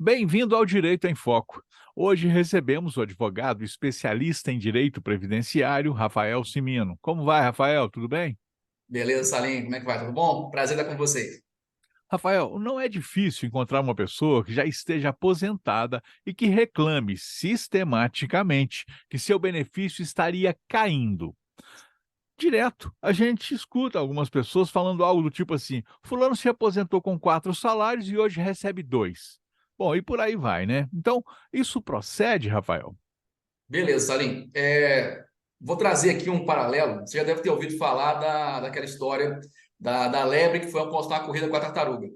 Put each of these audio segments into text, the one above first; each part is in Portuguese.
Bem-vindo ao Direito em Foco. Hoje recebemos o advogado especialista em direito previdenciário, Rafael Cimino. Como vai, Rafael? Tudo bem? Beleza, Salim, como é que vai? Tudo bom? Prazer estar com vocês. Rafael, não é difícil encontrar uma pessoa que já esteja aposentada e que reclame sistematicamente que seu benefício estaria caindo. Direto, a gente escuta algumas pessoas falando algo do tipo assim: Fulano se aposentou com 4 salários e hoje recebe 2. Bom, e por aí vai, né? Então, isso procede, Rafael? Beleza, Salim. Vou trazer aqui um paralelo. Você já deve ter ouvido falar daquela história da lebre que foi apostar a corrida com a tartaruga,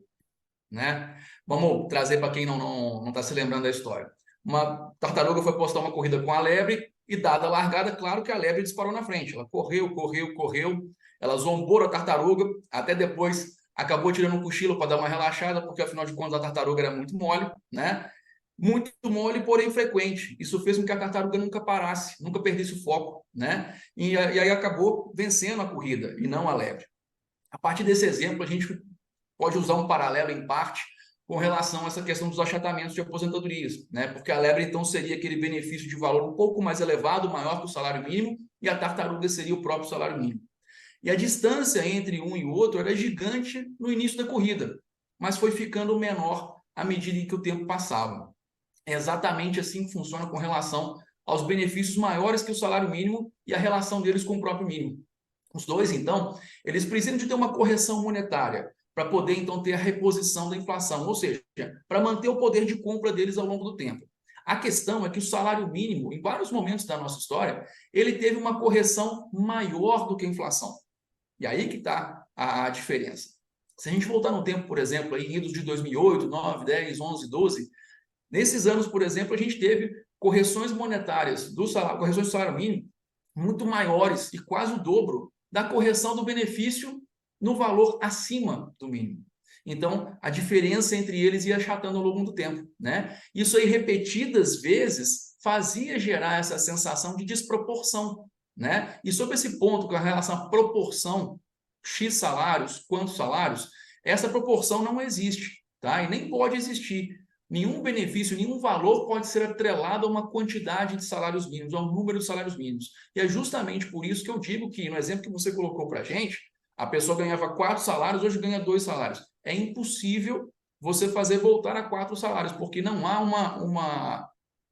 né? Vamos trazer para quem não está se lembrando da história. Uma tartaruga foi apostar uma corrida com a lebre e, dada a largada, claro que a lebre disparou na frente. Ela correu, correu, correu. Ela zombou a tartaruga, até depois acabou tirando um cochilo para dar uma relaxada, porque afinal de contas a tartaruga era muito mole, né? Muito mole, porém frequente. Isso fez com que a tartaruga nunca parasse, nunca perdesse o foco, né? E aí acabou vencendo a corrida e não a lebre. A partir desse exemplo, a gente pode usar um paralelo em parte com relação a essa questão dos achatamentos de aposentadorias, né? Porque a lebre então seria aquele benefício de valor um pouco mais elevado, maior que o salário mínimo, e a tartaruga seria o próprio salário mínimo. E a distância entre um e o outro era gigante no início da corrida, mas foi ficando menor à medida em que o tempo passava. É exatamente assim que funciona com relação aos benefícios maiores que o salário mínimo e a relação deles com o próprio mínimo. Os dois, então, eles precisam de ter uma correção monetária para poder, então, ter a reposição da inflação, ou seja, para manter o poder de compra deles ao longo do tempo. A questão é que o salário mínimo, em vários momentos da nossa história, ele teve uma correção maior do que a inflação. E aí que está a diferença. Se a gente voltar no tempo, por exemplo, aí, idos de 2008, 9, 10, 11, 12, nesses anos, por exemplo, a gente teve correções monetárias do salário, correções do salário mínimo muito maiores e quase o dobro da correção do benefício no valor acima do mínimo. Então, a diferença entre eles ia achatando ao longo do tempo, né? Isso aí repetidas vezes fazia gerar essa sensação de desproporção, né? E sobre esse ponto com relação à proporção X salários, quantos salários, essa proporção não existe, tá? E nem pode existir. Nenhum benefício, nenhum valor pode ser atrelado a uma quantidade de salários mínimos, a um número de salários mínimos. E é justamente por isso que eu digo que, no exemplo que você colocou para a gente, a pessoa ganhava 4 salários, hoje ganha 2 salários. É impossível você fazer voltar a 4 salários, porque não há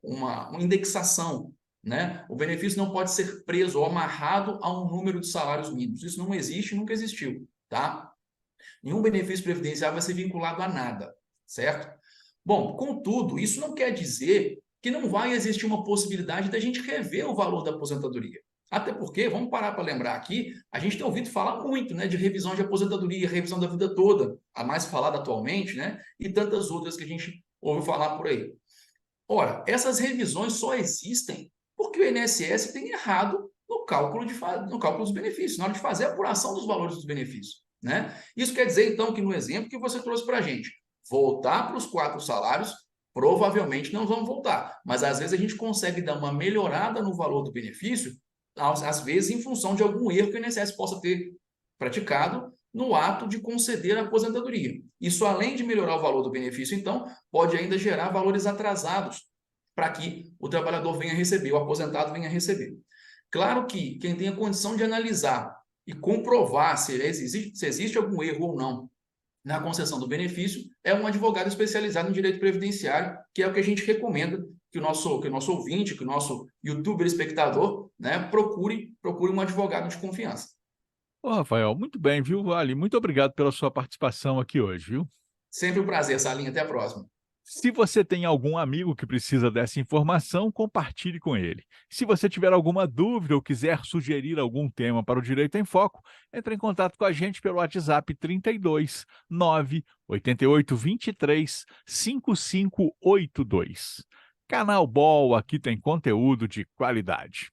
uma indexação, né? O benefício não pode ser preso ou amarrado a um número de salários mínimos. Isso não existe, nunca existiu, tá? Nenhum benefício previdenciário vai ser vinculado a nada, certo? Bom, contudo, isso não quer dizer que não vai existir uma possibilidade da gente rever o valor da aposentadoria. Até porque, vamos parar para lembrar aqui, a gente tem ouvido falar muito, né, de revisão de aposentadoria, revisão da vida toda, a mais falada atualmente, né, e tantas outras que a gente ouve falar por aí. Ora, essas revisões só existem porque o INSS tem errado no cálculo dos benefícios, na hora de fazer a apuração dos valores dos benefícios, né? Isso quer dizer, então, que no exemplo que você trouxe para a gente, voltar para os 4 salários, provavelmente não vão voltar, mas às vezes a gente consegue dar uma melhorada no valor do benefício, às vezes em função de algum erro que o INSS possa ter praticado no ato de conceder a aposentadoria. Isso, além de melhorar o valor do benefício, então, pode ainda gerar valores atrasados para que o trabalhador venha receber, o aposentado venha receber. Claro que quem tem a condição de analisar e comprovar se existe algum erro ou não na concessão do benefício é um advogado especializado em direito previdenciário, que é o que a gente recomenda que o nosso ouvinte, que o nosso youtuber espectador, né, procure um advogado de confiança. Ô, Rafael, muito bem, viu? Vale, muito obrigado pela sua participação aqui hoje, viu? Sempre um prazer, Salinha. Até a próxima. Se você tem algum amigo que precisa dessa informação, compartilhe com ele. Se você tiver alguma dúvida ou quiser sugerir algum tema para o Direito em Foco, entre em contato com a gente pelo WhatsApp 32 988 23 5582. Canal Bol, aqui tem conteúdo de qualidade.